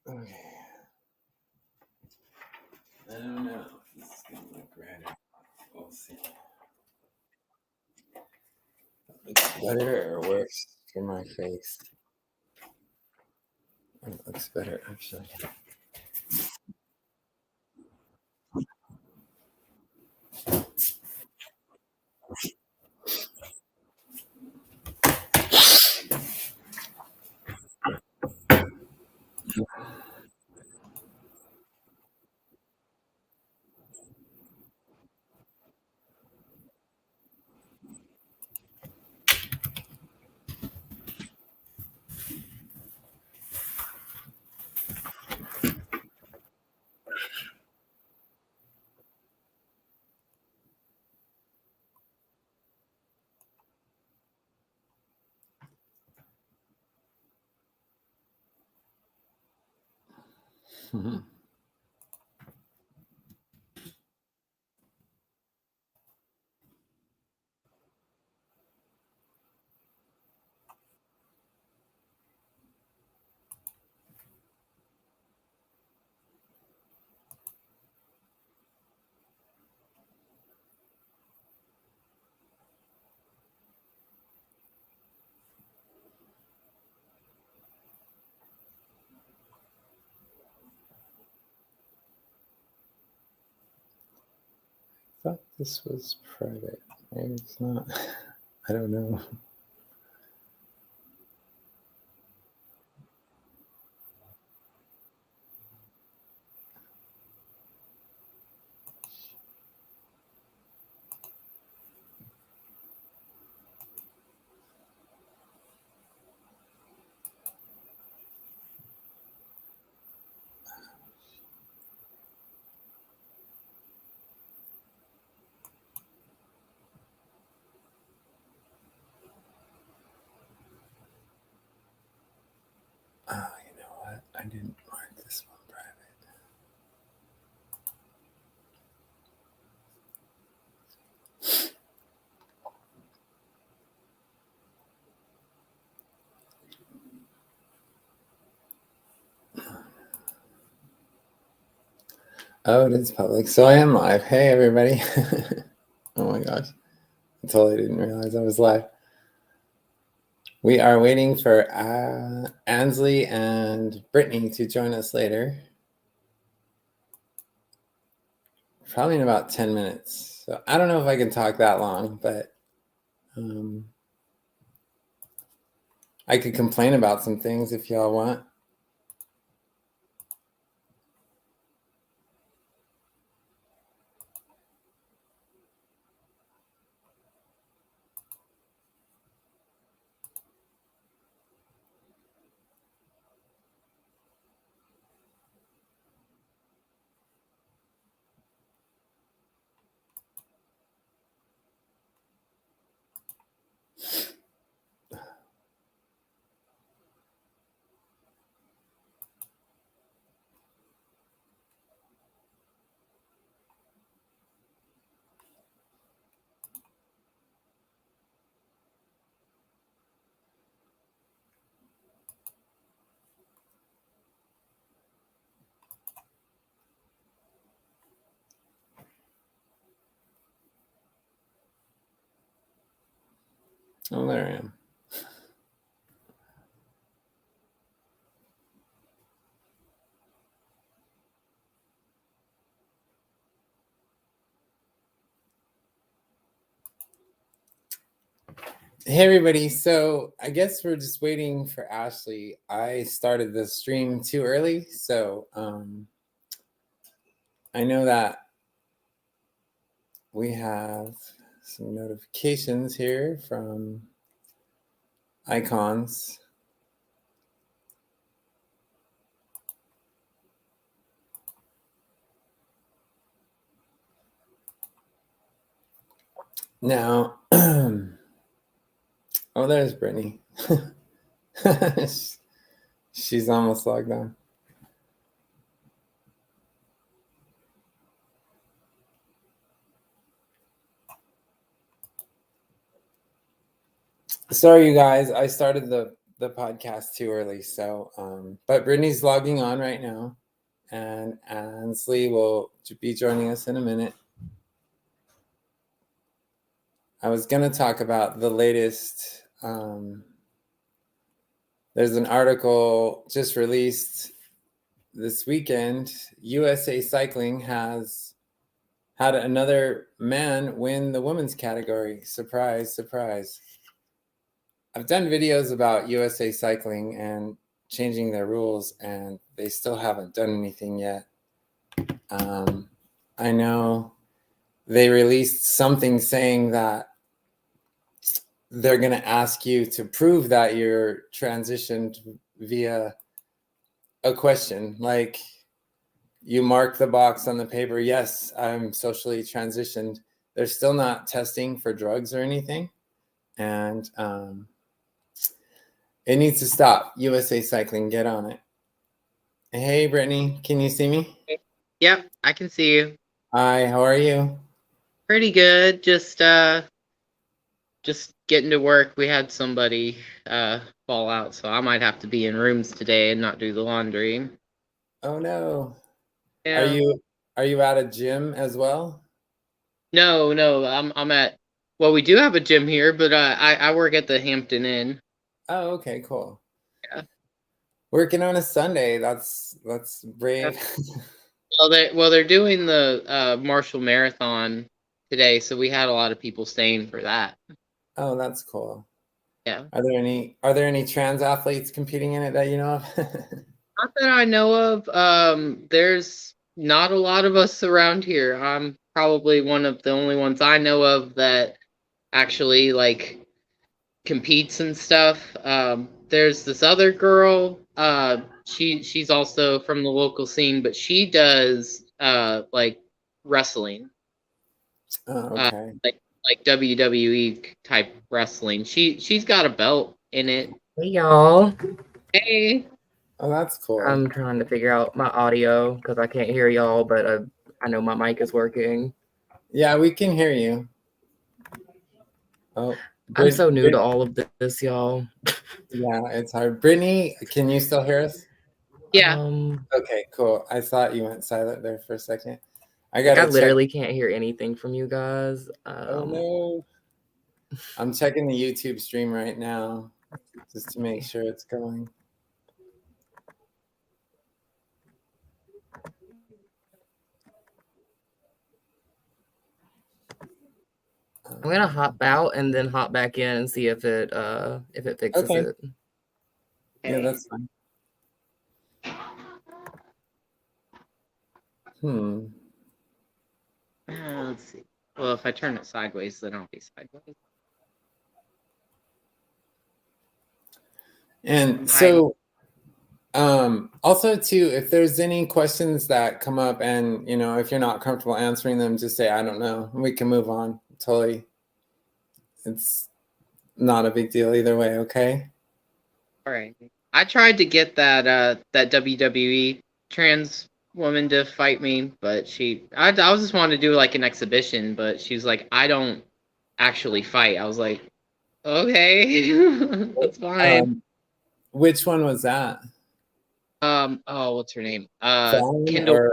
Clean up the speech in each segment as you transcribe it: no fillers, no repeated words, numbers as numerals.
Okay. I don't know if this is going to look right. We'll see. Looks better or worse for my face? It looks better, actually. Mm-hmm. I thought this was private. Maybe it's not. I don't know. Oh, you know what? I didn't mark this one private. Oh, it is public. So I am live. Hey, everybody. Oh my gosh. I totally didn't realize I was live. We are waiting for Ansleigh and Brittni to join us later. Probably in about 10 minutes. So I don't know if I can talk that long, but I could complain about some things if y'all want. Oh, there I am. Hey everybody, so I guess we're just waiting for Ashley. I started the stream too early, so I know that we have some notifications here from icons. Now, oh, there's Brittni. She's almost logged on. Sorry, you guys. I started the podcast too early, so but Brittni's logging on right now, and Ansleigh will be joining us in a minute. I was going to talk about the latest. There's an article just released this weekend. USA Cycling has had another man win the women's category. Surprise, surprise. I've done videos about USA Cycling and changing their rules, and they still haven't done anything yet. I know they released something saying that they're going to ask you to prove that you're transitioned via a question. Like, you mark the box on the paper, yes, I'm socially transitioned. They're still not testing for drugs or anything. And it needs to stop. USA Cycling, get on it. Hey, Brittni, can you see me? Yep, I can see you. Hi, how are you? Pretty good. Just getting to work. We had somebody fall out, so I might have to be in rooms today and not do the laundry. Oh no. Yeah. Are you at a gym as well? No, I'm at. Well, we do have a gym here, but I work at the Hampton Inn. Oh, okay, cool. Yeah. Working on a Sunday. That's brave. They're doing the Marshall Marathon today, so we had a lot of people staying for that. Oh, that's cool. Yeah. Are there any trans athletes competing in it that you know of? Not that I know of. There's not a lot of us around here. I'm probably one of the only ones I know of that actually like competes and stuff. There's this other girl. She's also from the local scene, but she does like wrestling. Oh, Uh, okay. like WWE type wrestling. She's got a belt in it. Hey y'all. Hey. Oh, that's cool. I'm trying to figure out my audio because I can't hear y'all, but I know my mic is working. Yeah, we can hear you. Oh, I'm so new to all of this, y'all. Yeah, it's hard. Brittni, can you still hear us? Yeah. Okay, cool. I thought you went silent there for a second. I literally can't hear anything from you guys. Oh no. I'm checking the YouTube stream right now just to make sure it's going. I'm gonna hop out and then hop back in and see if it fixes it. Yeah, that's fine. Let's see. Well, if I turn it sideways, then I'll be sideways. And so also too, if there's any questions that come up and if you're not comfortable answering them, just say I don't know. We can move on. Totally. It's not a big deal either way, okay? All right. I tried to get that WWE trans woman to fight me, but I was just wanting to do like an exhibition, but she was like, I don't actually fight. I was like, okay, that's fine. Which one was that? What's her name? Kendall.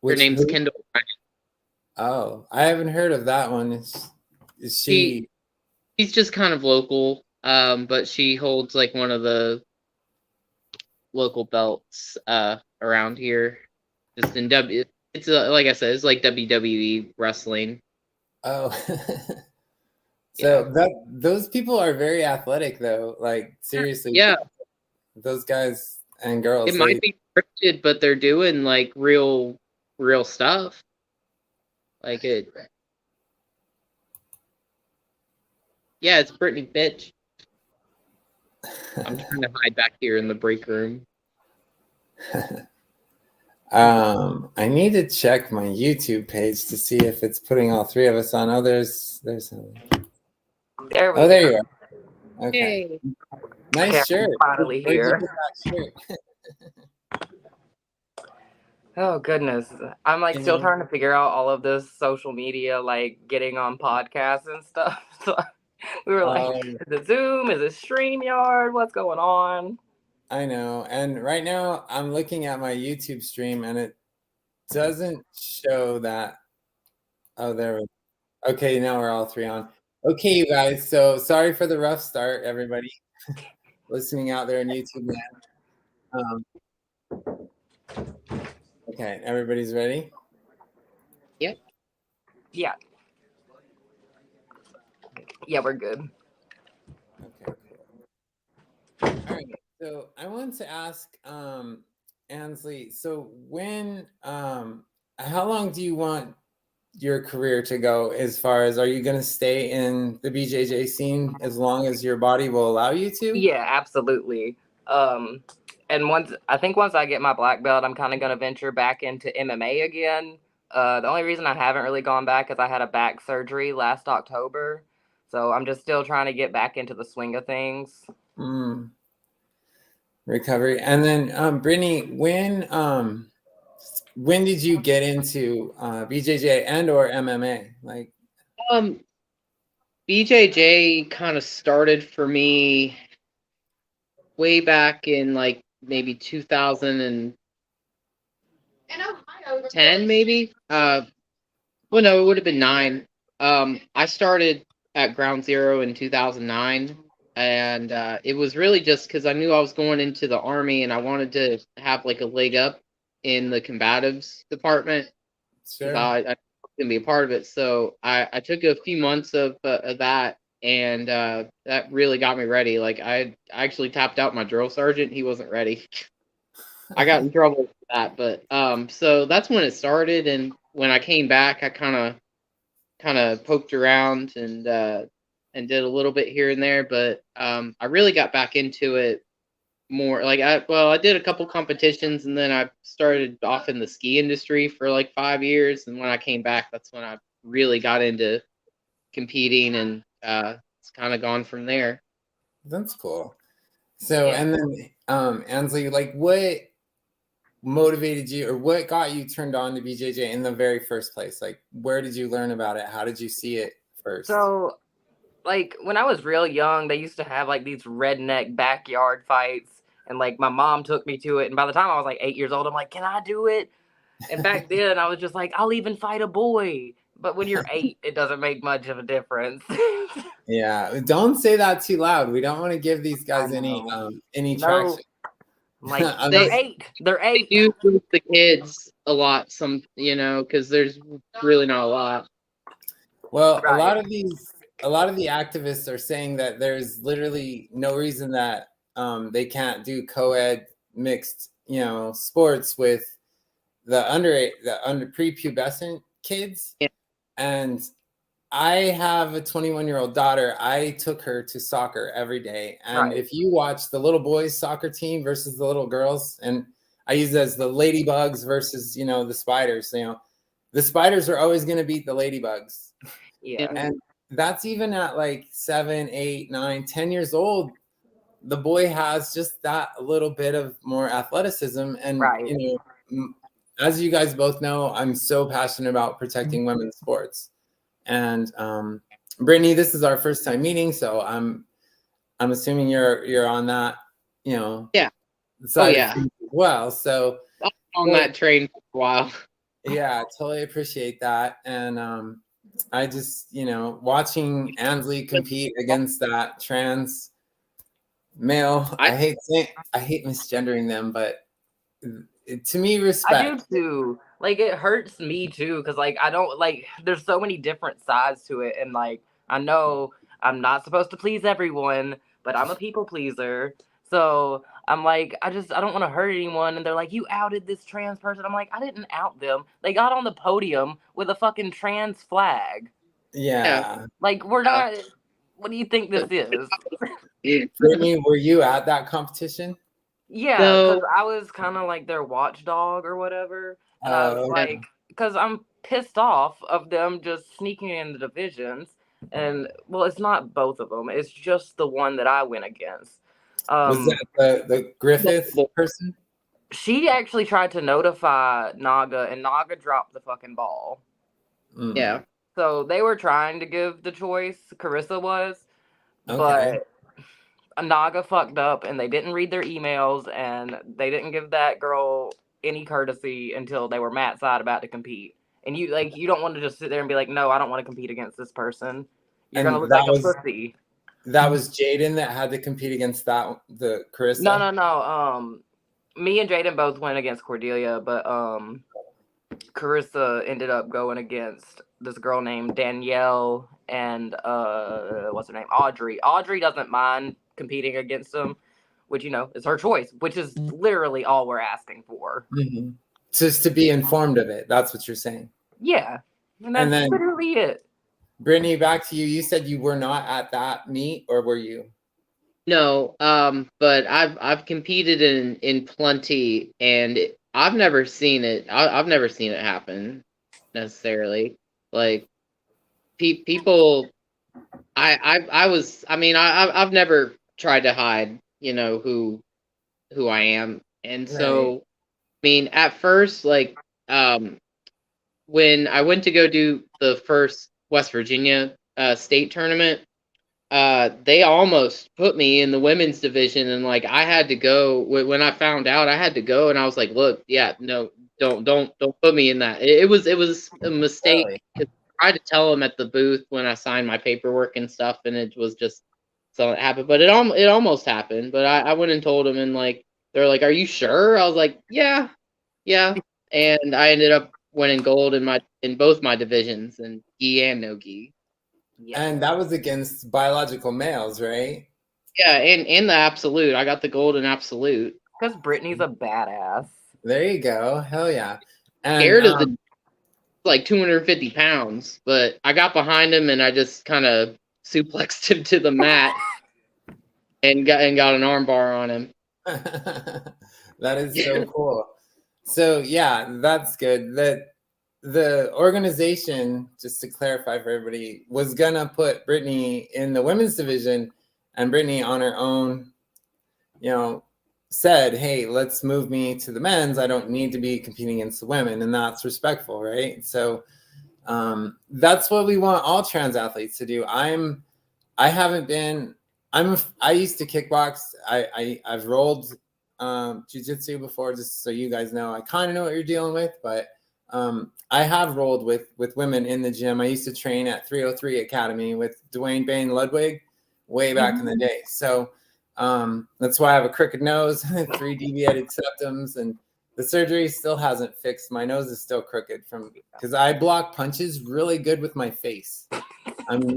Her name's Kendall. Oh, I haven't heard of that one. Is she? She's just kind of local, but she holds like one of the local belts around here. Just in it's like I said, it's like WWE wrestling. Oh, So those people are very athletic, though. Like seriously, Yeah. those guys and girls. It might be scripted, but they're doing like real stuff. Like it. Yeah, it's Brittni, bitch. I'm trying to hide back here in the break room. I need to check my YouTube page to see if it's putting all three of us on. Oh, there's There we oh, go. there you are. Okay. Yay. Nice shirt. Finally Where'd you here. get that shirt? Oh goodness. I'm like still trying to figure out all of this social media, like getting on podcasts and stuff. So we were like, is it Zoom? Is it StreamYard? What's going on? I know. And right now I'm looking at my YouTube stream and it doesn't show that. Oh, there we go. Okay, now we're all three on. Okay, you guys. So sorry for the rough start, everybody listening out there in YouTube land. Okay, everybody's ready? Yep. Yeah. Yeah, we're good. Okay, cool. All right. So I want to ask Ansleigh, so when how long do you want your career to go as far as, are you going to stay in the BJJ scene as long as your body will allow you to? Yeah, absolutely. And once I get my black belt, I'm kind of going to venture back into MMA again. The only reason I haven't really gone back is I had a back surgery last October. So I'm just still trying to get back into the swing of things. Recovery. And then Brittni, when did you get into BJJ and or MMA? Like BJJ kind of started for me way back in like maybe 2010, maybe. Well, no, it would have been 9. I started at Ground Zero in 2009, and it was really just because I knew I was going into the Army and I wanted to have like a leg up in the combatives department. Sure. I was gonna be a part of it, so I took a few months of that, and that really got me ready. Like I actually tapped out my drill sergeant; he wasn't ready. I got in trouble for that, but so that's when it started. And when I came back, I kind of poked around and did a little bit here and there, but I really got back into it more. Like I did a couple competitions, and then I started off in the ski industry for like 5 years, and when I came back, that's when I really got into competing, and it's kind of gone from there. That's cool. So and then Ansleigh, like what motivated you, or what got you turned on to BJJ in the very first place? Like where did you learn about it? How did you see it first? So like when I was real young, they used to have like these redneck backyard fights, and like my mom took me to it, and by the time I was like 8 years old, I'm like, can I do it? And back then I was just like, I'll even fight a boy. But when you're 8, it doesn't make much of a difference. Yeah, don't say that too loud. We don't want to give these guys any traction. Like they're 8. They're 8. They do with the kids a lot, because there's really not a lot. Well, a lot of the activists are saying that there's literally no reason that they can't do co-ed mixed, sports with the under prepubescent kids. Yeah. And I have a 21-year-old daughter. I took her to soccer every day. And if you watch the little boys soccer team versus the little girls, and I use it as the ladybugs versus, the spiders, the spiders are always going to beat the ladybugs. Yeah. And that's even at like 7, 8, 9, 10 years old. The boy has just that little bit of more athleticism. And, as you guys both know, I'm so passionate about protecting women's sports. And Brittni, this is our first time meeting, so I'm assuming you're on that, side of things as well. So I'm on that train for a while. Yeah, I totally appreciate that. And I just, watching Ansleigh compete against that trans male, I hate misgendering them, but to me, respect. I do too. Like it hurts me too, because like I don't like. There's so many different sides to it, and like I know I'm not supposed to please everyone, but I'm a people pleaser. So I'm like, I don't want to hurt anyone. And they're like, you outed this trans person. I'm like, I didn't out them. They got on the podium with a fucking trans flag. Yeah. Like, we're not. What do you think this is? Brittni, were you at that competition? Yeah, because I was kind of like their watchdog or whatever. And I was like, because I'm pissed off of them just sneaking in the divisions. And, well, it's not both of them. It's just the one that I went against. Was that the Griffith person? She actually tried to notify Naga, and Naga dropped the fucking ball. Yeah. So they were trying to give the choice. Carissa was. Okay. But Naga fucked up, and they didn't read their emails, and they didn't give that girl any courtesy until they were mat side about to compete. And you don't want to just sit there and be like, no, I don't want to compete against this person. You're gonna look like a pussy. That was Jaden that had to compete against the Carissa? No. Me and Jaden both went against Cordelia, but Carissa ended up going against this girl named Danielle and what's her name? Audrey. Audrey doesn't mind competing against them, which, is her choice, which is literally all we're asking for. Mm-hmm. Just to be informed of it. That's what you're saying. Yeah. And that's literally it. Brittni, back to you. You said you were not at that meet, or were you? No, but I've competed in plenty, and I've never seen it. I've never seen it happen necessarily. Like people, I've never tried to hide, who I am, and so I mean, at first, like when I went to go do the first West Virginia state tournament. They almost put me in the women's division, and like I had to go when I found out. I had to go, and I was like, "Look, yeah, no, don't put me in that." It was a mistake. Really? I tried to tell them at the booth when I signed my paperwork and stuff, and it was just something that happened. But it almost happened. But I went and told them, and like they're like, "Are you sure?" I was like, "Yeah," and I ended up winning gold in both my divisions, in gi and no gi. Yeah. And that was against biological males, right? Yeah, in the absolute. I got the gold in absolute. Because Brittany's a badass. There you go. Hell yeah. And scared of the like 250 pounds, but I got behind him and I just kind of suplexed him to the mat and got an arm bar on him. That is so cool. So yeah, that's good. The organization, just to clarify for everybody, was gonna put Brittni in the women's division, and Brittni on her own, said, "Hey, let's move me to the men's. I don't need to be competing against the women," and that's respectful, right? So that's what we want all trans athletes to do. I used to kickbox. I've rolled jiu-jitsu before, just so you guys know. I kind of know what you're dealing with, but I have rolled with women in the gym. I used to train at 303 Academy with Dwayne Bain Ludwig way back in the day. So that's why I have a crooked nose, 3 deviated septums, and the surgery still hasn't fixed. My nose is still crooked because I block punches really good with my face. I'm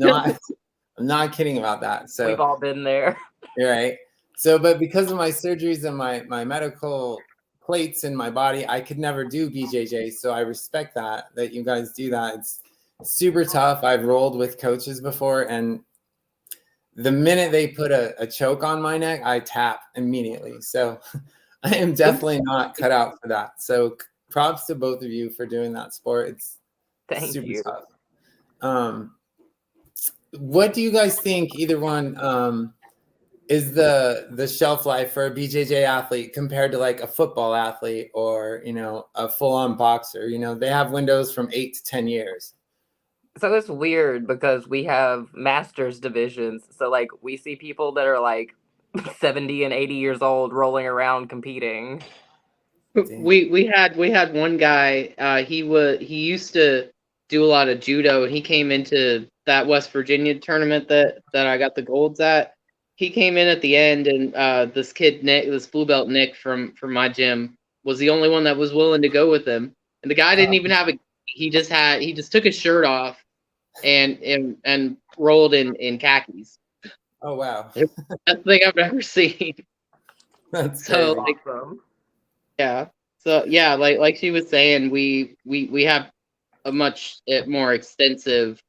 not kidding about that. So we've all been there. You're right. So, but because of my surgeries and my medical plates in my body, I could never do BJJ. So I respect that you guys do that. It's super tough. I've rolled with coaches before, and the minute they put a choke on my neck, I tap immediately. So I am definitely not cut out for that. So props to both of you for doing that sport. It's super tough. What do you guys think, either one, is the shelf life for a BJJ athlete compared to like a football athlete or, a full-on boxer? They have windows from 8 to 10 years. So it's weird because we have masters divisions. So like we see people that are like 70 and 80 years old rolling around competing. We had one guy, he used to do a lot of judo, and he came into that West Virginia tournament that I got the golds at. He came in at the end, and this kid Nick, this blue belt Nick from my gym, was the only one that was willing to go with him. And the guy didn't even have he just took his shirt off and rolled in khakis. Oh wow, It's the best thing I've ever seen. that's So crazy. like, Awesome. yeah. So yeah, like she was saying, we have a much more extensive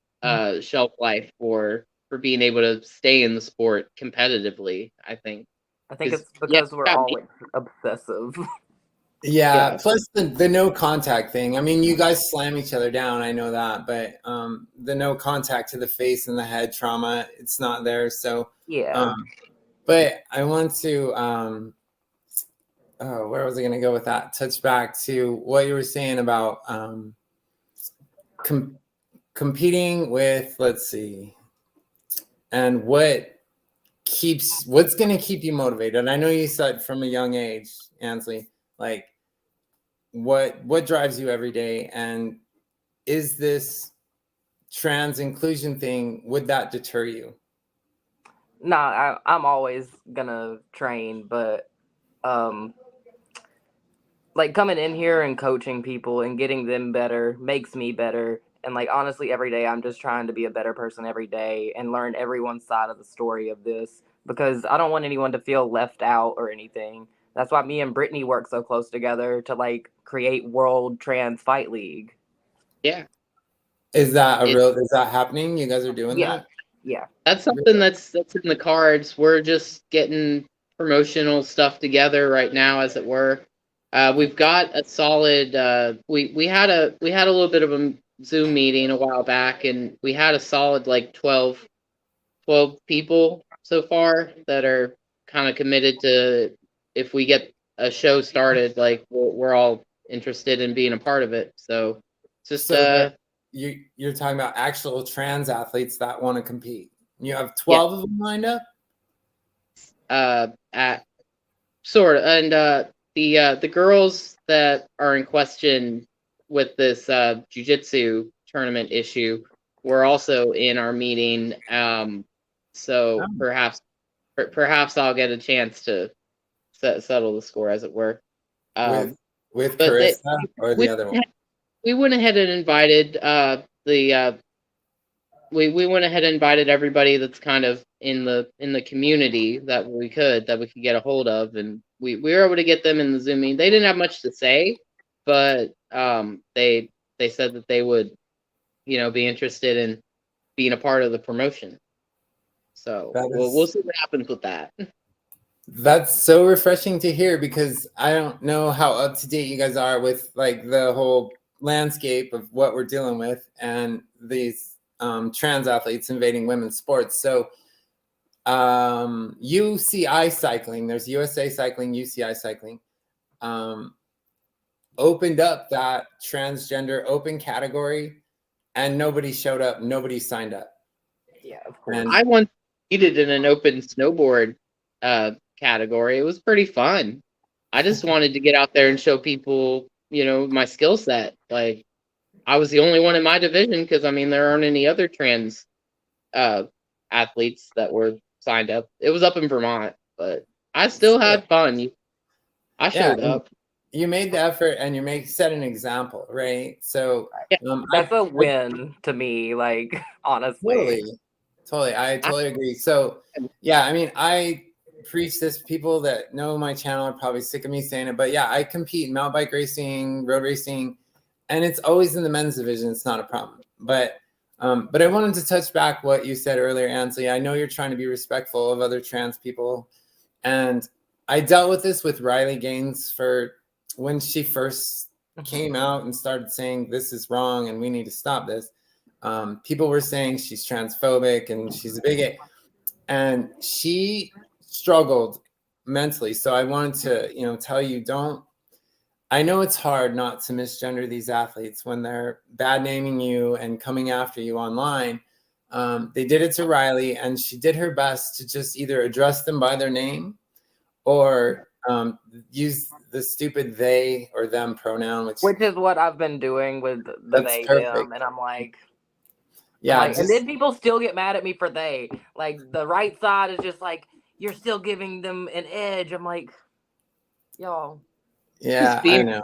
shelf life for being able to stay in the sport competitively, I think. I think it's Yeah, because we're all obsessive. Yeah, yeah, plus the no contact thing. I mean, you guys slam each other down, I know that, but the no contact to the face and the head trauma, it's not there. So, Yeah. but I want to, oh, where was I going to go with that? Touch back to what you were saying about competing with, let's see, and what's going to keep you motivated. I know you said from a young age, Ansleigh, like what drives you every day, and is this trans inclusion thing, would that deter you? Nah, I'm always gonna train, but like coming in here and coaching people and getting them better makes me better. And like honestly, every day I'm just trying to be a better person every day and learn everyone's side of the story of this because I don't want anyone to feel left out or anything. That's why me and Brittany work so close together to like create World Trans Fight League. yeah. Is that is that happening? You guys are doing Yeah. that? Yeah. That's something that's in the cards. We're just getting promotional stuff together right now, as it were. We've got a solid. We had a little bit of a Zoom meeting a while back, and we had a solid like 12 people so far that are kind of committed to, if we get a show started, like we're all interested in being a part of it. So just So that you're talking about actual trans athletes that want to compete. You have 12 of them lined up? at sort of, and the girls that are in question with this jiu-jitsu tournament issue were also in our meeting. So perhaps I'll get a chance to settle the score, as it were. With But Carissa or the other one? we went ahead and invited the we went ahead and invited everybody that's kind of in the community that we could get a hold of, and we were able to get them in the Zoom meeting. They didn't have much to say, but they said that they would, be interested in being a part of the promotion. So we'll see what happens with that. That's so refreshing to hear, because I don't know how up to date you guys are with like the whole landscape of what we're dealing with and these trans athletes invading women's sports. So UCI cycling, there's USA cycling, UCI cycling, opened up that transgender open category, and nobody showed up, nobody signed up. Yeah, of course. I once competed in an open snowboard category. It was pretty fun. I just wanted to get out there and show people, my skill set. Like, I was the only one in my division because, I mean, there aren't any other trans athletes that were signed up. It was up in Vermont, but I still had fun. I showed up. You made the effort, and you set an example, right? So that's a win to me, like, honestly. Totally. I totally agree. So yeah, I mean, I preach this. People that know my channel are probably sick of me saying it, but yeah, I compete in mountain bike racing, road racing, and it's always in the men's division. It's not a problem. But I wanted to touch back what you said earlier, Ansleigh. I know you're trying to be respectful of other trans people, and I dealt with this with Riley Gaines for when she first came out and started saying this is wrong and we need to stop this. People were saying she's transphobic and she's a bigot, and she struggled mentally. So I wanted to, tell you, I know it's hard not to misgender these athletes when they're bad naming you and coming after you online. They did it to Riley, and she did her best to just either address them by their name or use the stupid they or them pronoun, which is what I've been doing with the they them, and I'm like, yeah, and then people still get mad at me for they. Like, the right side is just like, you're still giving them an edge. I'm like, y'all, yeah, I know.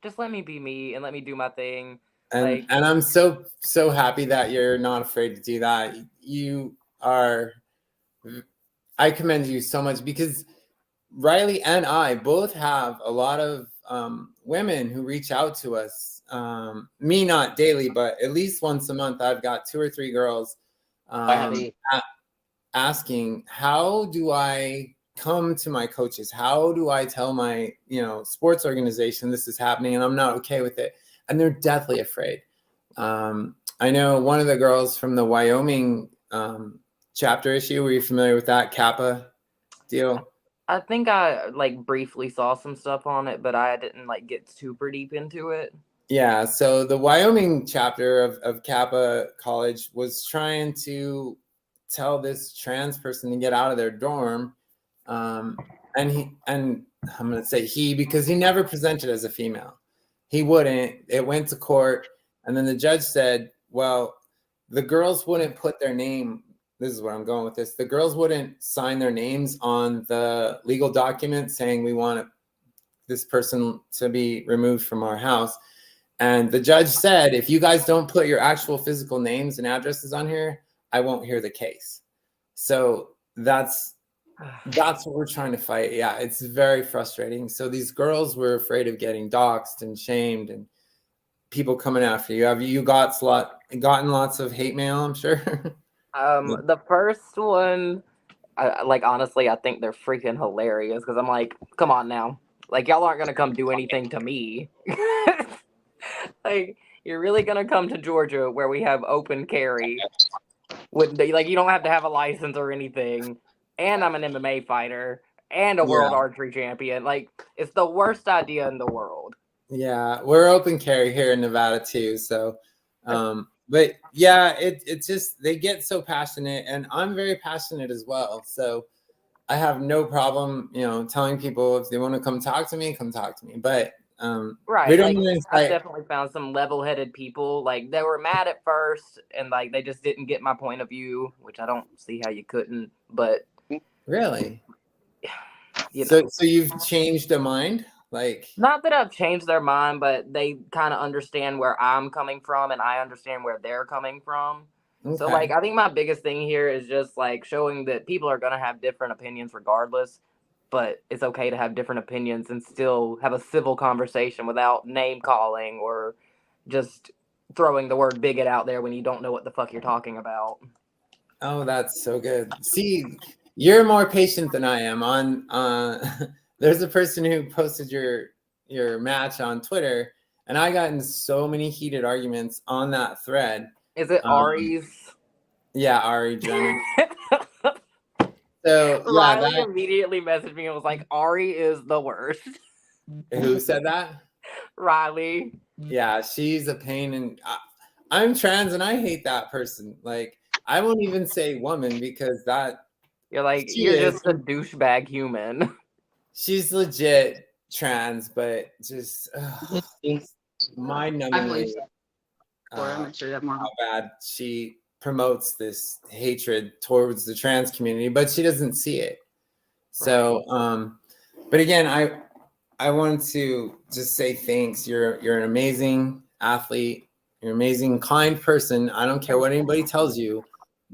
just let me be me and let me do my thing. And I'm so happy that you're not afraid to do that. You are, I commend you so much, because Riley and I both have a lot of women who reach out to us. Me, not daily, but at least once a month. I've got 2 or 3 girls asking, how do I come to my coaches? How do I tell my, sports organization this is happening and I'm not okay with it? And they're deathly afraid. I know one of the girls from the Wyoming chapter issue. Were you familiar with that Kappa deal? I think I briefly saw some stuff on it, but I didn't get super deep into it. Yeah, so the Wyoming chapter of Kappa College was trying to tell this trans person to get out of their dorm, and I'm going to say he, because he never presented as a female. He wouldn't. It went to court, and then the judge said, well, the girls wouldn't put their name. This is where I'm going with this. The girls wouldn't sign their names on the legal document saying we want this person to be removed from our house. And the judge said, if you guys don't put your actual physical names and addresses on here, I won't hear the case. So that's what we're trying to fight. Yeah, it's very frustrating. So these girls were afraid of getting doxxed and shamed and people coming after you. Have you gotten lots of hate mail, I'm sure? The first one, honestly, I think they're freaking hilarious, because I'm like, come on now. Y'all aren't going to come do anything to me. You're really going to come to Georgia where we have open carry. You don't have to have a license or anything. And I'm an MMA fighter and a world archery champion. It's the worst idea in the world. Yeah, we're open carry here in Nevada too. So, but yeah, it's just, they get so passionate, and I'm very passionate as well. So I have no problem, telling people if they want to come talk to me, come talk to me. But right, I definitely found some level-headed people. They were mad at first, and they just didn't get my point of view, which I don't see how you couldn't. But really, so you've changed their mind? Not that I've changed their mind, but they kind of understand where I'm coming from, and I understand where they're coming from. Okay. So I think my biggest thing here is just showing that people are going to have different opinions regardless, but it's okay to have different opinions and still have a civil conversation without name calling or just throwing the word bigot out there when you don't know what the fuck you're talking about. Oh, that's so good. See, you're more patient than I am. There's a person who posted your match on Twitter, and I got in so many heated arguments on that thread. Is it Ari's? Yeah, Ari Jenner. So Riley immediately messaged me and was like, Ari is the worst. Who said that? Riley. Yeah, she's a pain, and I'm trans and I hate that person. I won't even say woman, because that you're just a douchebag human. She's legit trans, but just mind-numbingly how bad she promotes this hatred towards the trans community, but she doesn't see it. So, but again, I wanted to just say thanks. You're an amazing athlete. You're an amazing, kind person. I don't care what anybody tells you.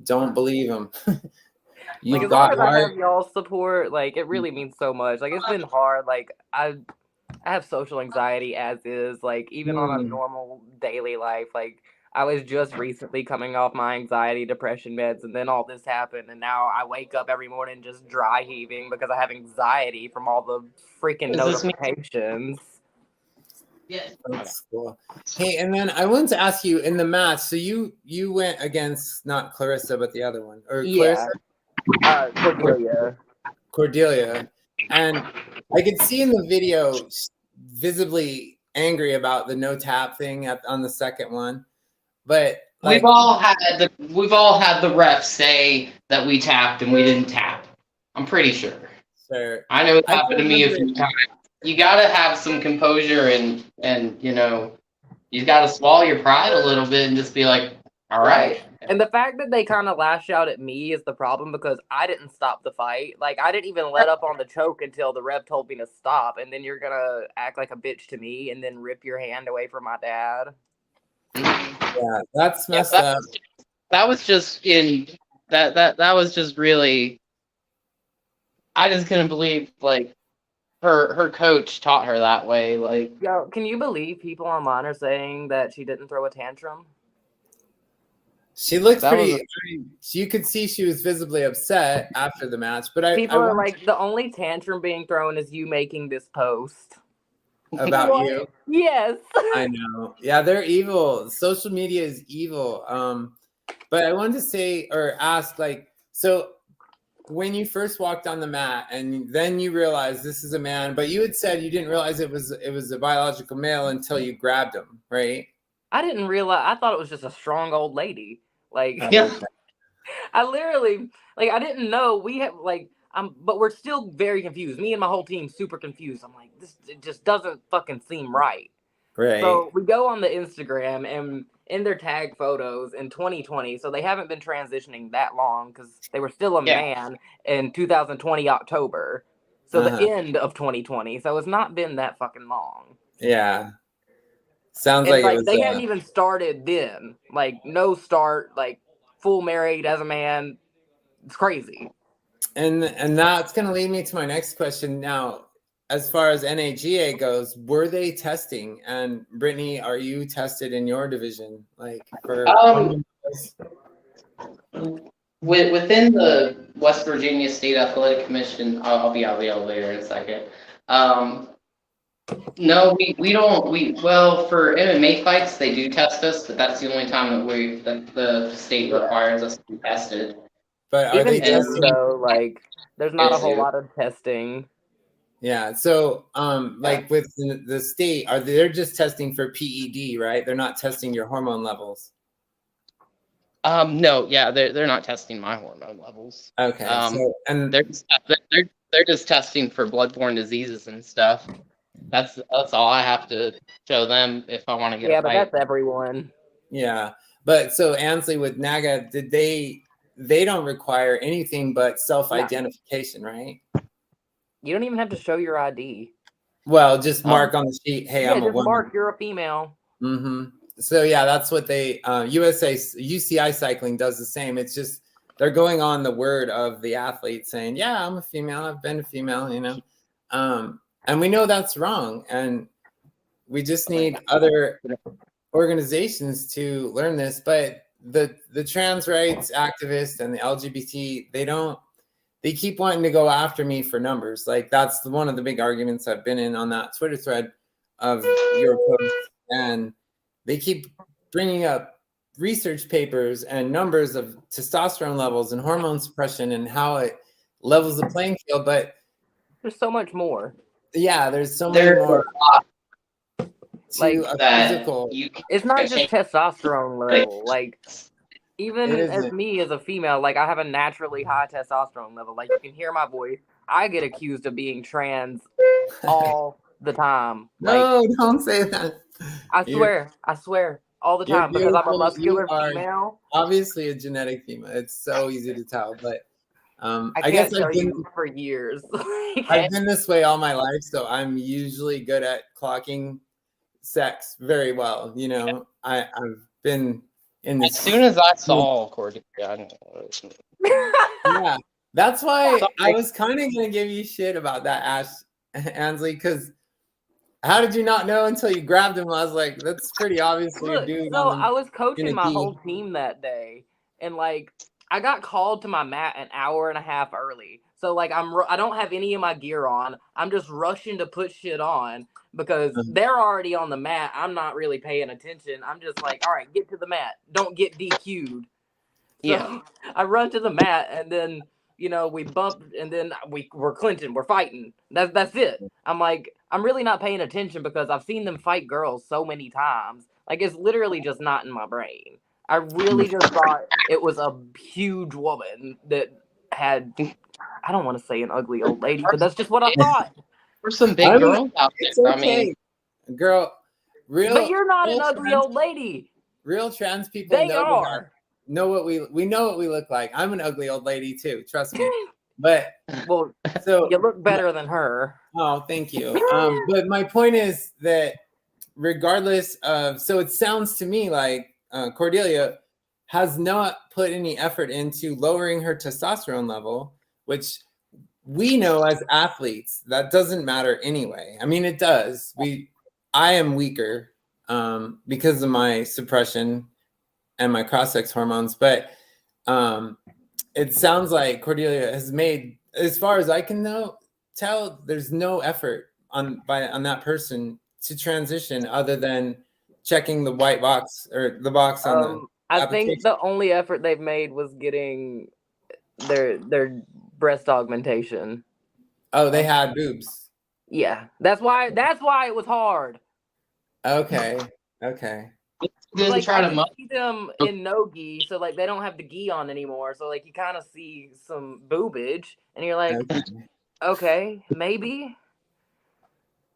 Don't believe them. As long as I have y'all's support, it really means so much. It's been hard. I have social anxiety as is. Even on a normal daily life, I was just recently coming off my anxiety, depression meds, and then all this happened, and now I wake up every morning just dry heaving because I have anxiety from all the freaking notifications. Yes. That's cool. Hey, and then I wanted to ask you, in the match, so you went against not Clarissa, but the other one, or Clarissa? Cordelia. And I could see in the video visibly angry about the no tap thing on the second one. But we've all had the ref say that we tapped and we didn't tap. I'm pretty sure. Sure. I know it happened to me a few times. You gotta have some composure and you gotta swallow your pride a little bit and just be like, all right. And the fact that they kind of lash out at me is the problem, because I didn't stop the fight. I didn't even let up on the choke until the ref told me to stop. And then you're going to act like a bitch to me and then rip your hand away from my dad. Yeah, that's Yeah, messed up. that was just in that was just really. I just couldn't believe like her coach taught her that way. Like, Yo, can you believe people online are saying that she didn't throw a tantrum? She looked That was pretty. I mean, you could see she was visibly upset after the match, but People are wonder like, the only tantrum being thrown is you making this post. about What? you. Yes. I know. Yeah, they're evil. Social media is evil. But I wanted to say or ask, like, so when you first walked on the mat and then you realized this is a man, but you had said you didn't realize it was a biological male until you grabbed him, right? I didn't realize. I thought it was just a strong old lady. Like, yeah. I literally, like, I didn't know we have, like, but we're still very confused. Me and my whole team super confused. I'm like, this it just doesn't fucking seem right. Right. So we go on the Instagram and in their tag photos in 2020, so they haven't been transitioning that long because they were still a man in 2020 October. So the end of 2020. So it's not been that fucking long. Yeah. Sounds And like it was they hadn't even started then. Like no start, like full married as a man. It's crazy. and that's gonna lead me to my next question now. As far as NAGA goes, were they testing? And Brittni, are you tested in your division? Like for within the West Virginia State Athletic Commission, I'll be out later in a second. No, we don't. Well, for MMA fights, they do test us, but that's the only time that the state requires us to be tested. But are Even they then, testing? though, like there's not a whole lot of testing. Yeah. So, like with the state, they're just testing for PED, right? They're not testing your hormone levels. No, yeah, they're not testing my hormone levels. Okay. So, and they're just testing for bloodborne diseases and stuff. That's all I have to show them if I want to get a fight. Yeah, but that's everyone. Yeah, but so Ansleigh with NAGA, they don't require anything but self-identification, right? You don't even have to show your ID. Well, just mark on the sheet, hey, I'm a woman. Mark you're a female. Mm-hmm. So yeah, that's what they UCI cycling does the same. It's just they're going on the word of the athlete saying, yeah, I'm a female, I've been a female, you know. And we know that's wrong, and we just need other organizations to learn this. But the trans rights activists and the LGBT, they keep wanting to go after me for numbers. Like that's one of the big arguments I've been in on that Twitter thread of your post, and they keep bringing up research papers and numbers of testosterone levels and hormone suppression and how it levels the playing field. But there's so much more. Yeah, there's so many more. Like physical. It's not just testosterone level. Like even as me as a female, like I have a naturally high testosterone level. Like you can hear my voice. I get accused of being trans all the time. No, like, don't say that. I swear, all the time because I'm a muscular female. Obviously, a genetic female. It's so easy to tell, but I guess I've been for years. I've been this way all my life, so I'm usually good at clocking sex very well. You know, I've been in this. As soon as I saw Cordy, yeah, that's why I was kind of gonna give you shit about that, Ansleigh, because. How did you not know until you grabbed him? I was like, that's pretty obviously a dude. So I was coaching my whole team that day, and like I got called to my mat an hour and a half early. So like I don't have any of my gear on. I'm just rushing to put shit on because they're already on the mat. I'm not really paying attention. I'm just like, all right, get to the mat. Don't get DQ'd. So I run to the mat, and then we bumped, and then we're clinching, we're fighting. That's it. I'm like, I'm really not paying attention because I've seen them fight girls so many times. Like it's literally just not in my brain. I really just thought it was a huge woman that had, I don't want to say an ugly old lady, but that's just what I thought. There's some big girls out there. Okay. I mean, girl, but you're not an ugly old lady. Real trans people know what we know what we look like. I'm an ugly old lady too, trust me. But so you look better than her. Oh, thank you. But my point is that regardless of, so it sounds to me like Cordelia has not put any effort into lowering her testosterone level, which we know as athletes that doesn't matter anyway. I mean, it does. I am weaker because of my suppression and my cross-sex hormones, but it sounds like Cordelia has made, as far as I can tell, there's no effort on that person to transition other than checking the white box or the box on the I application. think the only effort they've made was getting their breast augmentation. Oh, they had boobs. Yeah, that's why it was hard. Okay. Didn't Like try I to can see them in no gi, so like they don't have the gi on anymore. So like you kind of see some boobage, and you're like, okay, maybe.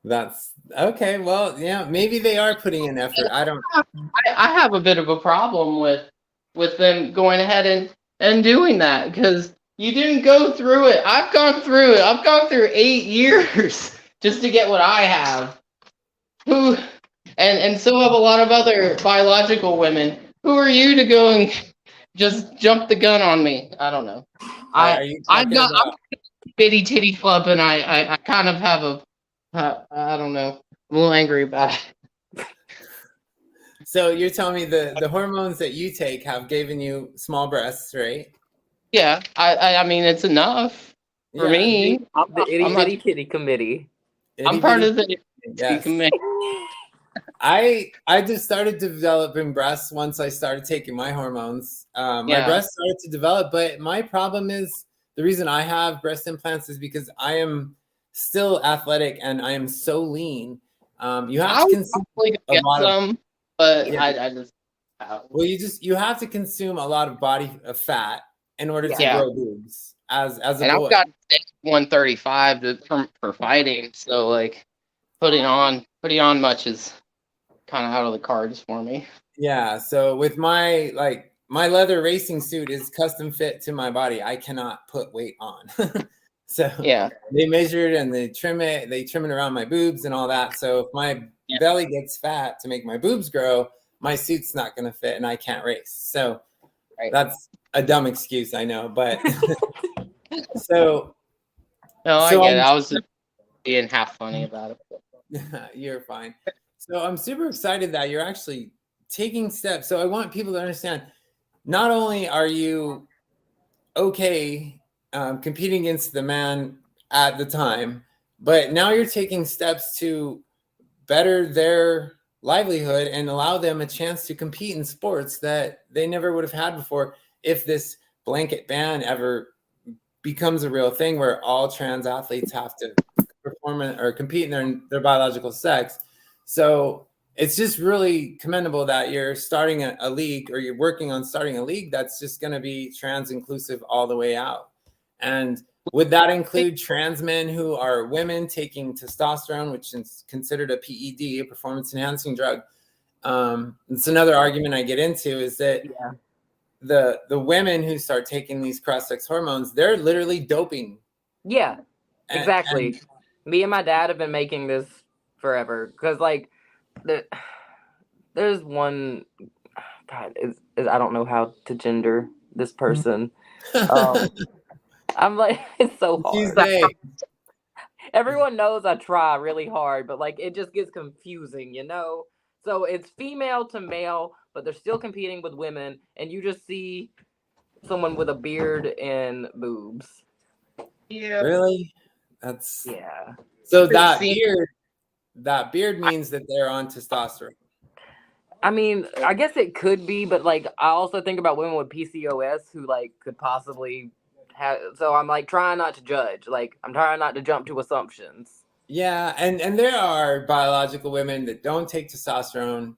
That's okay. Well, yeah, maybe they are putting in effort. I don't. I have a bit of a problem with them going ahead and doing that because you didn't go through it. I've gone through it. I've gone through 8 years just to get what I have. And so have a lot of other biological women. Who are you to go and just jump the gun on me? I don't know. I'm bitty titty club, and I kind of have I don't know. I'm a little angry about it. So you're telling me the hormones that you take have given you small breasts, right? Yeah, I mean it's enough for me. The itty bitty kitty committee. I'm part of the committee. I just started developing breasts once I started taking my hormones. My breasts started to develop, but my problem is the reason I have breast implants is because I am still athletic and I am so lean. You have to consume a lot of, but yeah. I just well, you have to consume a lot of body fat in order to grow boobs. As a boy. I've got 135 for fighting, so like putting on much is kind of out of the cards for me. Yeah, so with my leather racing suit is custom fit to my body. I cannot put weight on. So they measure it and they trim it around my boobs and all that. So if my belly gets fat to make my boobs grow, my suit's not going to fit and I can't race. So that's a dumb excuse, I know, but so I get it. I was just being half funny about it. You're fine. So I'm super excited that you're actually taking steps. So I want people to understand, not only are you okay competing against the man at the time, but now you're taking steps to better their livelihood and allow them a chance to compete in sports that they never would have had before if this blanket ban ever becomes a real thing where all trans athletes have to perform or compete in their biological sex. So it's just really commendable that you're starting a league, or you're working on starting a league that's just going to be trans inclusive all the way out. And would that include trans men who are women taking testosterone, which is considered a PED, a performance enhancing drug? It's another argument I get into is that the women who start taking these cross-sex hormones, they're literally doping. Yeah, exactly. Me and my dad have been making this forever because like there's one God is I don't know how to gender this person. I'm like, it's so hard. Everyone knows I try really hard, but like it just gets confusing, you know? So it's female to male, but they're still competing with women, and you just see someone with a beard and boobs. Yeah. Really? That's So that beard means that they're on testosterone. I mean, I guess it could be, but like I also think about women with PCOS who like could possibly have. So I'm like trying not to judge. Like I'm trying not to jump to assumptions. Yeah, and there are biological women that don't take testosterone,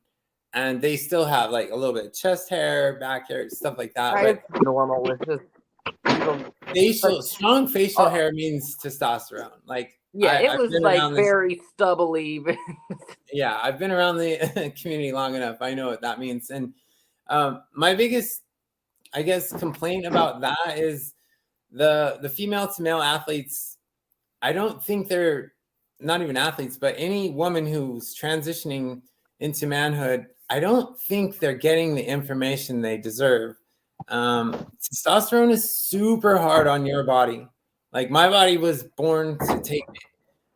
and they still have like a little bit of chest hair, back hair, stuff like that. Right, but normal with just strong facial hair means testosterone. Like it was like very stubbly. Yeah, I've been around the community long enough. I know what that means. And my biggest, I guess, complaint about that is the female to male athletes. I don't think they're not even athletes, but any woman who's transitioning into manhood, I don't think they're getting the information they deserve. Testosterone is super hard on your body. Like my body was born to take it.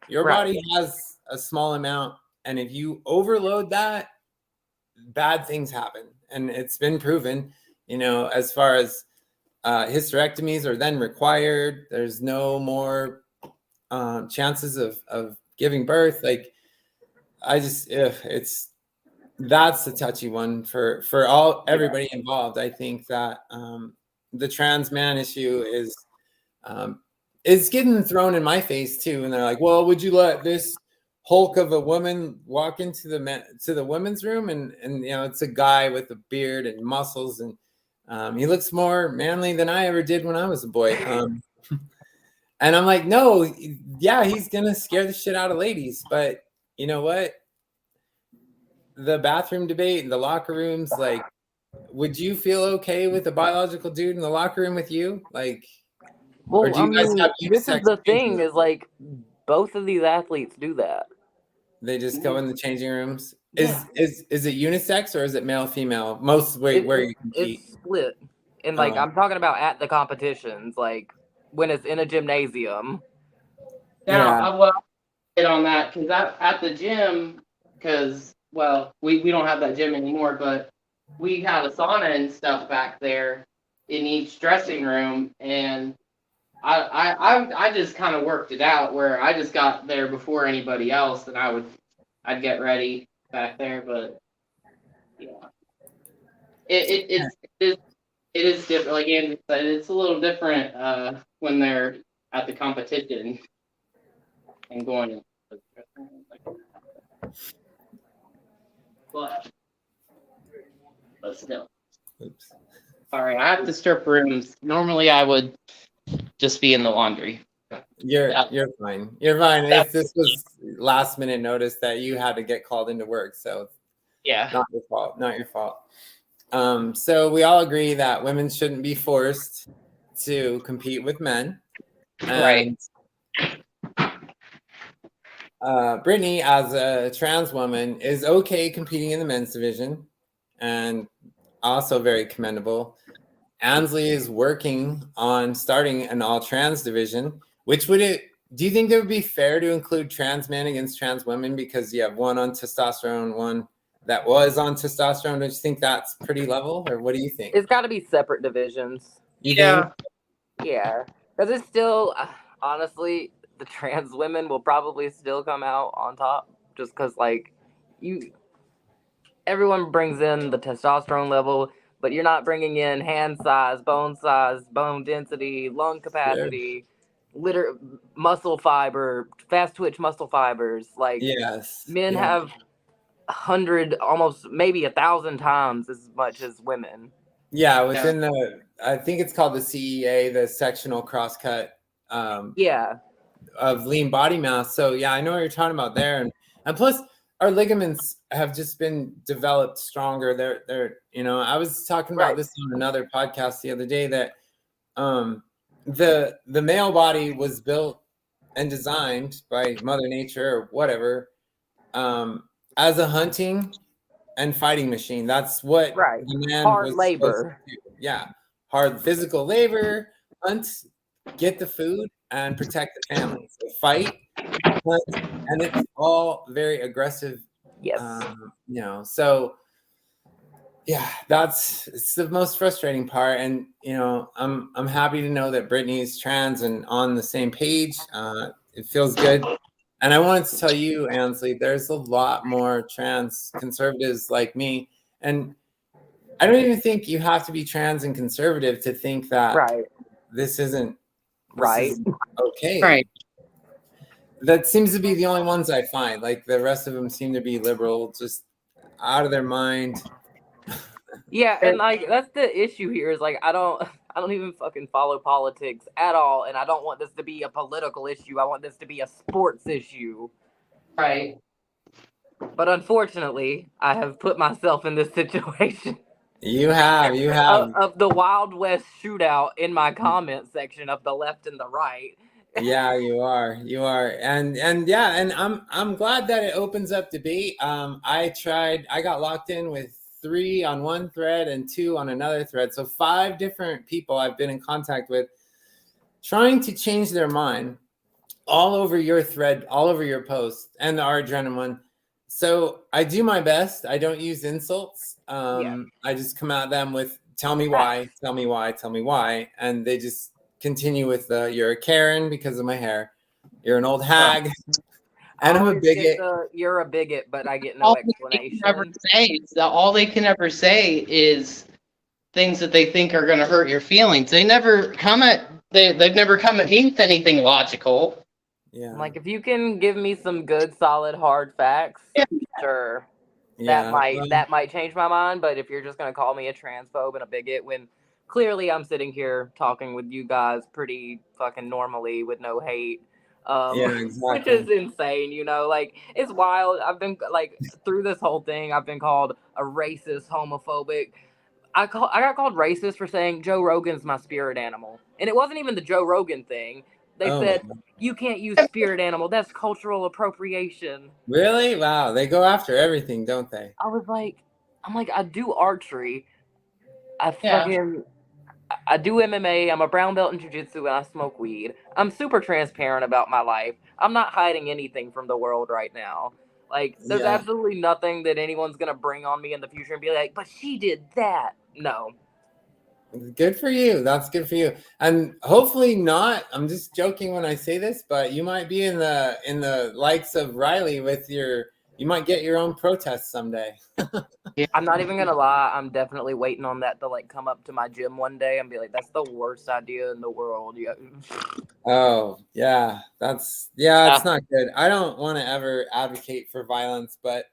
Your body has a small amount, and if you overload that, bad things happen. And it's been proven, as far as hysterectomies are then required. There's no more chances of giving birth. Like that's a touchy one for everybody involved. I think that the trans man issue is getting thrown in my face too, and they're like, well, would you let this hulk of a woman walk into the women's room, and it's a guy with a beard and muscles, and he looks more manly than I ever did when I was a boy. And I'm like, no, yeah, he's gonna scare the shit out of ladies, but you know what? The bathroom debate and the locker rooms, like, would you feel okay with a biological dude in the locker room with you? Like, well, or do you guys have this is the thing, rooms? is like both of these athletes do that. They just go in the changing rooms. Is it unisex or is it male female? Most where you compete. It's split. And like I'm talking about at the competitions, like when it's in a gymnasium. Now I will hit on that because at the gym, we don't have that gym anymore, but we had a sauna and stuff back there in each dressing room, and I just kind of worked it out where I just got there before anybody else, and I'd get ready back there, but yeah, it is different. Like Andrew said, it's a little different when they're at the competition and going in. But still. Oops. Sorry, I have to strip rooms. Normally, I would just be in the laundry. You're fine. You're fine. If this was last minute notice that you had to get called into work, so yeah, not your fault. Not your fault. So we all agree that women shouldn't be forced to compete with men. And, Brittni, as a trans woman, is okay competing in the men's division, and also very commendable. Ansleigh is working on starting an all-trans division. Do you think it would be fair to include trans men against trans women because you have one on testosterone, one that was on testosterone? Don't you think that's pretty level, or what do you think? It's got to be separate divisions. Yeah. Yeah, because it's still, honestly, the trans women will probably still come out on top, just because, like, everyone brings in the testosterone level, but you're not bringing in hand size, bone density, lung capacity, muscle fiber, fast twitch muscle fibers. Like, men have 100, almost maybe 1,000 times as much as women. Yeah, within I think it's called the CEA, the sectional crosscut. Of lean body mass. So yeah, I know what you're talking about there, and plus our ligaments have just been developed stronger. They're I was talking about this on another podcast the other day that the male body was built and designed by Mother Nature or whatever as a hunting and fighting machine. That's what the man hard was labor. Yeah, hard physical labor, hunt, get the food, and protect the family. So fight, hunt, and it's all very aggressive. Yes. So yeah, it's the most frustrating part. And I'm happy to know that Brittni is trans and on the same page. It feels good. And I wanted to tell you, Ansleigh, there's a lot more trans conservatives like me. And I don't even think you have to be trans and conservative to think that this isn't okay. Right. That seems to be the only ones I find. Like the rest of them seem to be liberal, just out of their mind. Yeah, and like that's the issue here is like I don't even fucking follow politics at all, and I don't want this to be a political issue. I want this to be a sports issue. Right. But unfortunately, I have put myself in this situation. You have of the Wild West shootout in my comment section of the left and the right. Yeah, you are. And yeah, and I'm glad that it opens up debate. I got locked in with 3 on one thread and 2 on another thread. So 5 different people I've been in contact with trying to change their mind all over your thread, all over your post and the Our Adrenaline one. So I do my best. I don't use insults. I just come at them with tell me why, tell me why, tell me why. And they just continue with you're a Karen because of my hair. You're an old hag. And I'm a bigot. You're a bigot, but I get no explanation. All they can ever say is things that they think are going to hurt your feelings. They've never come at me with anything logical. Yeah. Like, if you can give me some good, solid, hard facts, sure. Yeah. That might change my mind, but if you're just going to call me a transphobe and a bigot when clearly I'm sitting here talking with you guys pretty fucking normally with no hate, exactly. which is insane, you know, like, it's wild. I've been, like, through this whole thing, I've been called a racist, homophobic. I got called racist for saying Joe Rogan's my spirit animal. And it wasn't even the Joe Rogan thing. They said, you can't use spirit animal. That's cultural appropriation. Really? Wow. They go after everything, don't they? I'm like, I do archery. I do MMA. I'm a brown belt in jiu-jitsu and I smoke weed. I'm super transparent about my life. I'm not hiding anything from the world right now. Like, there's absolutely nothing that anyone's going to bring on me in the future and be like, but she did that. No. Good for you. That's good for you. And hopefully not. I'm just joking when I say this, but you might be in the likes of Riley with you might get your own protest someday. I'm not even gonna lie. I'm definitely waiting on that to like come up to my gym one day and be like, "That's the worst idea in the world." Yeah. Oh yeah, it's not good. I don't want to ever advocate for violence, but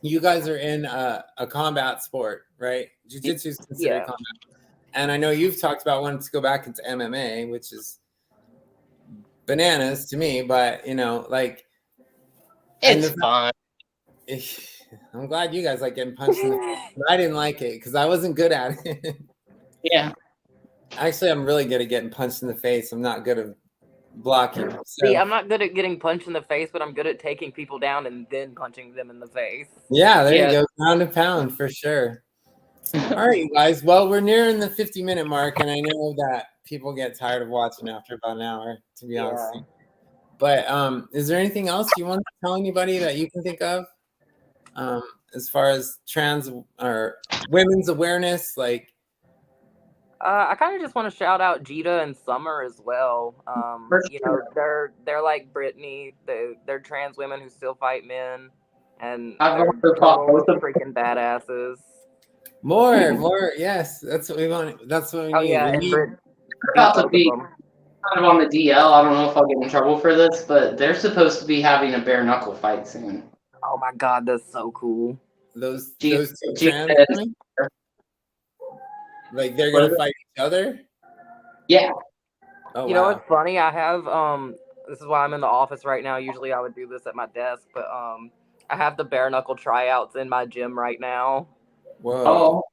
you guys are in a combat sport, right? Jiu-jitsu is considered combat, and I know you've talked about wanting to go back into MMA, which is bananas to me. But like it's fun. I'm glad you guys like getting punched in the face. I didn't like it because I wasn't good at it. Yeah. Actually, I'm really good at getting punched in the face. I'm not good at blocking. So. See, I'm not good at getting punched in the face, but I'm good at taking people down and then punching them in the face. Yeah, there you go. Pound to pound for sure. All right, you guys. Well, we're nearing the 50-minute mark, and I know that people get tired of watching after about an hour, to be honest. But is there anything else you want to tell anybody that you can think of? As far as trans or women's awareness, like I kind of just want to shout out Jita and Summer as well. They're like Brittany. They're trans women who still fight men, and they're freaking badasses. More, yes, that's what we want. That's what we need. Yeah, about to be kind of on the DL. I don't know if I'll get in trouble for this, but they're supposed to be having a bare knuckle fight soon. Oh my god, that's so cool. Those two trans women? Like they're gonna fight each other? Yeah. Oh, you know what's funny? I have this is why I'm in the office right now. Usually I would do this at my desk, but I have the bare knuckle tryouts in my gym right now. Whoa. Oh.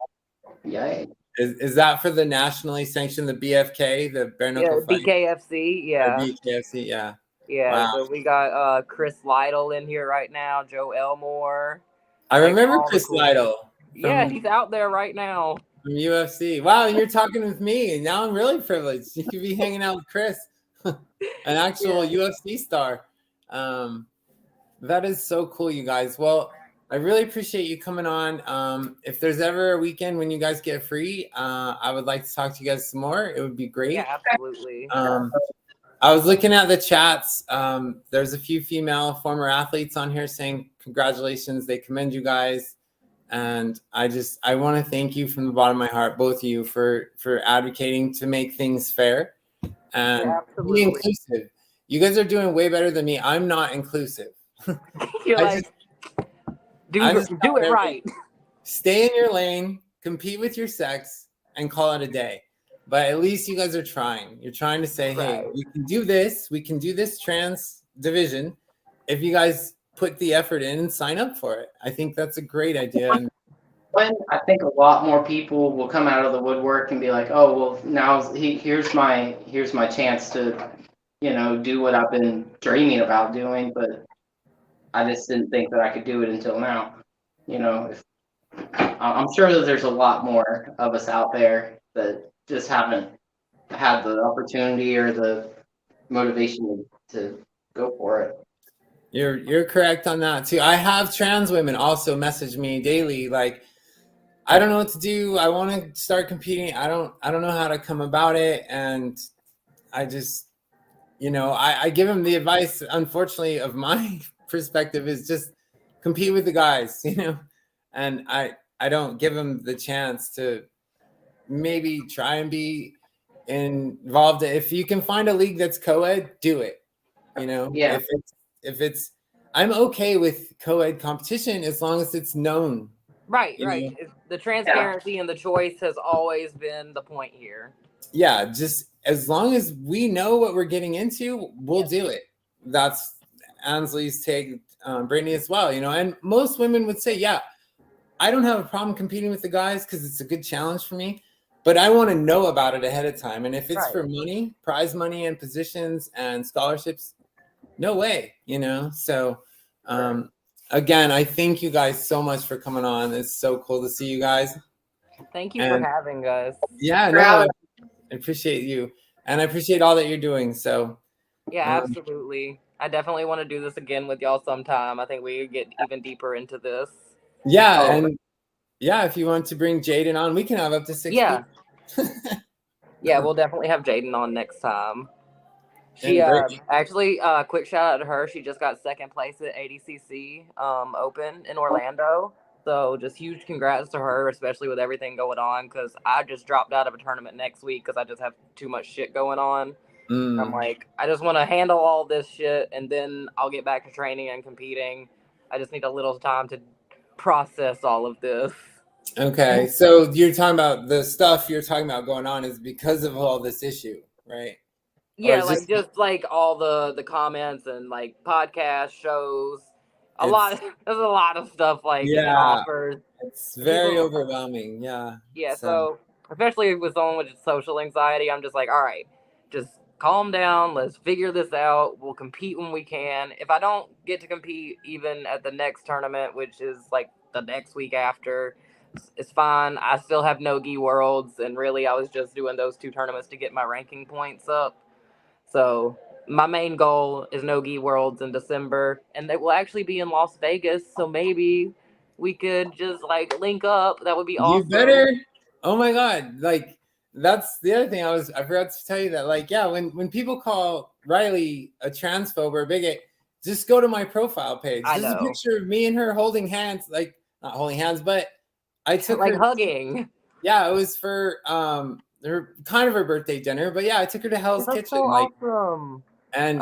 Yay. Is that for the nationally sanctioned, the BFK, the bare knuckle fight? BKFC, yeah. BKFC, yeah. Yeah, wow. So we got Chris Lytle in here right now, Joe Elmore. I remember Chris Lytle. Yeah, he's out there right now. From UFC. Wow, you're talking with me. Now I'm really privileged. You could be hanging out with Chris, an actual UFC star. That is so cool, you guys. Well, I really appreciate you coming on. If there's ever a weekend when you guys get free, I would like to talk to you guys some more. It would be great. Yeah, absolutely. I was looking at the chats. There's a few female former athletes on here saying congratulations. They commend you guys. And I want to thank you from the bottom of my heart, both of you, for advocating to make things fair and be inclusive. You guys are doing way better than me. I'm not inclusive. You're like, do it right. Stay in your lane, compete with your sex, and call it a day. But at least you guys are trying. You're trying to say, hey, we can do this. We can do this trans division if you guys put the effort in and sign up for it. I think that's a great idea. When I think a lot more people will come out of the woodwork and be like, oh, well, now here's my chance to do what I've been dreaming about doing, but I just didn't think that I could do it until now. I'm sure that there's a lot more of us out there that just haven't had the opportunity or the motivation to go for it. You're correct on that too. I have trans women also message me daily, like, I don't know what to do. I want to start competing. I don't know how to come about it. And I just, I give them the advice, unfortunately, of my perspective is just compete with the guys, and I don't give them the chance to maybe try and be involved. If you can find a league that's co-ed, do it. Yeah. If it's, I'm okay with co-ed competition as long as it's known. Right. The transparency and the choice has always been the point here. Yeah, just as long as we know what we're getting into, we'll do it. That's Ansleigh's take, Brittni as well, and most women would say, yeah, I don't have a problem competing with the guys because it's a good challenge for me, but I want to know about it ahead of time. And if it's for money, prize money and positions and scholarships, no way, So again, I thank you guys so much for coming on. It's so cool to see you guys. Thank you for having us. Yeah, no, I appreciate you. And I appreciate all that you're doing. So yeah, absolutely. I definitely want to do this again with y'all sometime. I think we could get even deeper into this. Yeah, and if you want to bring Jaden on, we can have up to 6 people. Yeah, we'll definitely have Jaden on next time. She actually, quick shout out to her. She just got second place at ADCC Open in Orlando. So just huge congrats to her, especially with everything going on. Because I just dropped out of a tournament next week because I just have too much shit going on. I'm like, I just want to handle all this shit, and then I'll get back to training and competing. I just need a little time to process all of this. Okay, so you're talking about the stuff you're talking about going on is because of all this issue, right? Yeah, just like all the comments and like podcast shows. There's a lot of stuff like offers. It's very overwhelming. Yeah. Yeah, so especially with someone with social anxiety, I'm just like, all right, just calm down. Let's figure this out. We'll compete when we can. If I don't get to compete even at the next tournament, which is like the next week after, it's fine. I still have no-gi worlds, and really I was just doing those 2 tournaments to get my ranking points up. So my main goal is no-gi worlds in December, and they will actually be in Las Vegas. So maybe we could just like link up. That would be awesome. You better. Oh my God. Like, that's the other thing I forgot to tell you that, like, yeah, when people call Riley a transphobe or a bigot, just go to my profile page. There's a picture of me and her holding hands, like not holding hands, but I took like her, hugging. Yeah, it was for kind of her birthday dinner, but yeah, I took her to Hell's Kitchen. So awesome. And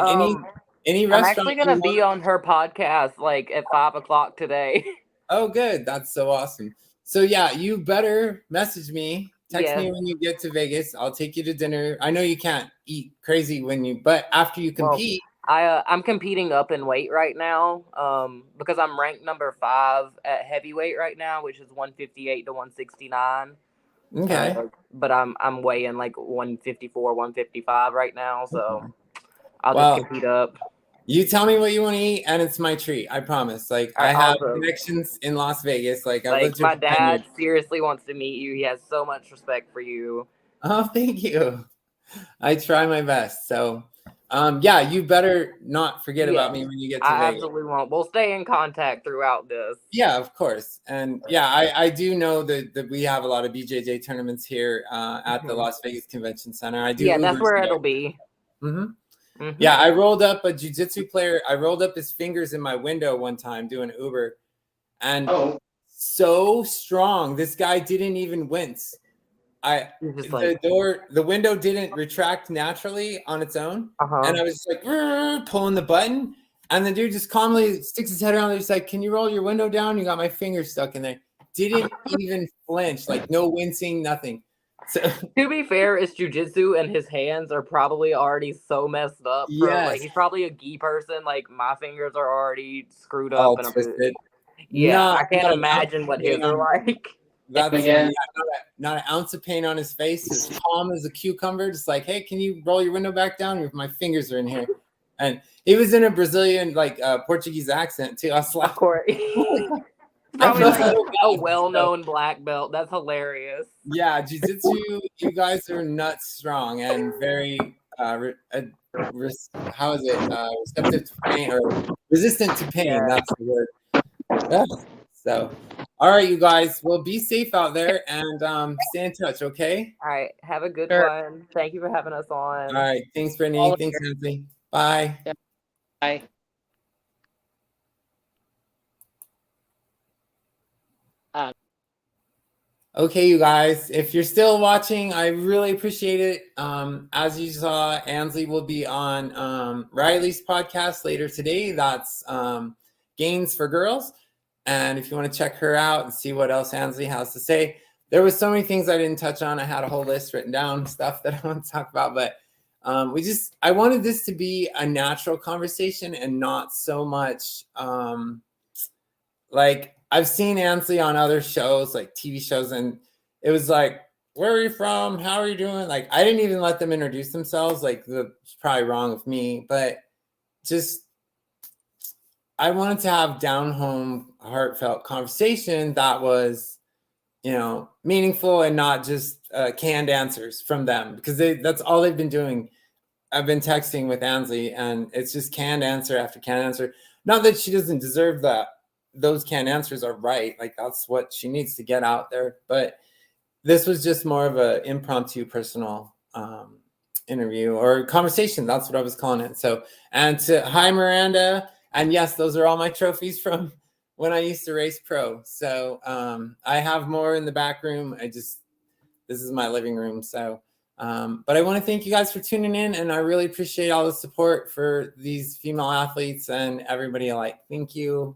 any restaurant. I'm actually gonna be on her podcast like at 5:00 today. Oh, good. That's so awesome. So yeah, you better message me. Text me when you get to Vegas. I'll take you to dinner. I know you can't eat crazy but after you compete. I'm competing up in weight right now because I'm ranked number 5 at heavyweight right now, which is 158 to 169. Okay. But I'm weighing like 154, 155 right now, so I'll just compete up. You tell me what you want to eat, and it's my treat. I promise. Like, I have connections in Las Vegas. Like my dad seriously wants to meet you. He has so much respect for you. Oh, thank you. I try my best. So, you better not forget about me when you get to Vegas. I absolutely won't. We'll stay in contact throughout this. Yeah, of course. And I do know that we have a lot of BJJ tournaments here at the Las Vegas Convention Center. I do. Yeah, that's where it'll be. Mm-hmm. Mm-hmm. Yeah, I rolled up a jiu-jitsu player. I rolled up his fingers in my window one time doing Uber, and so strong. This guy didn't even wince. The window didn't retract naturally on its own, and I was just like pulling the button, and the dude just calmly sticks his head around. He's like, "Can you roll your window down? You got my finger stuck in there." Didn't even flinch, like no wincing, nothing. So, to be fair, it's jiu-jitsu and his hands are probably already so messed up. He's probably a gi person. Like my fingers are already screwed up and twisted. I can't imagine what his are like. That's not an ounce of pain on his face. As calm as a cucumber. Just like, hey, can you roll your window back down? My fingers are in here. And he was in a Brazilian, like Portuguese accent too. I was like, of course. Probably like a well-known black belt. That's hilarious. Yeah, jiu-jitsu, you guys are nuts strong and very receptive to pain, or resistant to pain. Yeah. That's the word. Yeah. So, all right, you guys. Well, be safe out there and stay in touch, okay? All right. Have a good one. Thank you for having us on. All right. Thanks, Brittni. Thanks, Ansleigh. Bye. Yeah. Bye. Okay, you guys, if you're still watching, I really appreciate it. As you saw, Ansleigh will be on Riley's podcast later today. That's Gains for Girls. And if you want to check her out and see what else Ansleigh has to say, there was so many things I didn't touch on. I had a whole list written down, stuff that I want to talk about, but I wanted this to be a natural conversation and not so much like I've seen Ansleigh on other shows, like TV shows, and it was like, where are you from? How are you doing? Like, I didn't even let them introduce themselves. Like, it's probably wrong with me, but just, I wanted to have down-home, heartfelt conversation that was, meaningful and not just canned answers from them, because that's all they've been doing. I've been texting with Ansleigh, and it's just canned answer after canned answer. Not that she doesn't deserve that. Those canned answers are right. Like, that's what she needs to get out there. But this was just more of an impromptu personal interview or conversation. That's what I was calling it. So, and hi, Miranda. And yes, those are all my trophies from when I used to race pro. So I have more in the back room. This is my living room. So, but I want to thank you guys for tuning in. And I really appreciate all the support for these female athletes and everybody alike. Thank you.